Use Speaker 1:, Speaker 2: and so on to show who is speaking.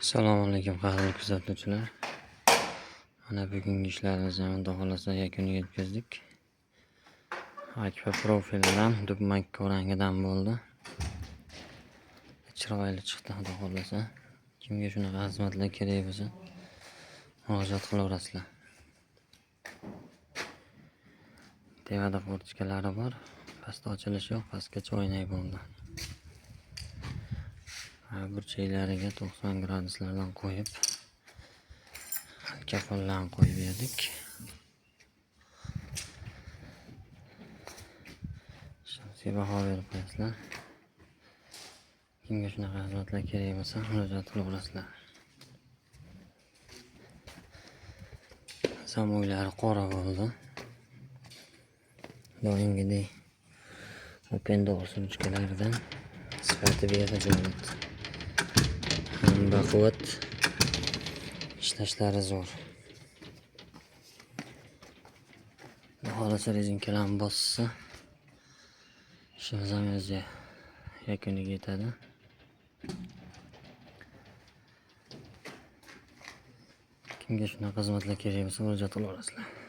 Speaker 1: Assalomu alaykum qadrli kuzatuvchilar. Mana bugungi ishlarimizni Xudo xolasa yakuniga yetkazdik. Akfa profildan dubmak ko'rangidan bo'ldi. Chiroyli chiqdi Xudo xolasa. Kimga shunaqa xizmatlar kerak bo'lsa, murojaat qilaverasizlar. Tevada fortchkalari bor. Pastda ochilish yo'q, pastgacha o'ynay bo'ldi. Burchaklariga 90 graduslardan qo'yib kafonlarni qo'yib berdik. Shaxsiy baho berib qo'yasizlar. Kimga shunaqa xizmatlar kerak bo'lsa, murojaat qilaverasizlar. Zamoylari qora bo'ldi. Doimgidek Open Door ruchkalaridan sifatli behajoat. Baquvvat, ishlashlari zo'r. Xohlasa rezinkalarni bossa, ishimiz ham o'zi yakuniga yetadi. Kimga shunaqa xizmatlar kerak bo'lsa, murojaat qilaverasizlar.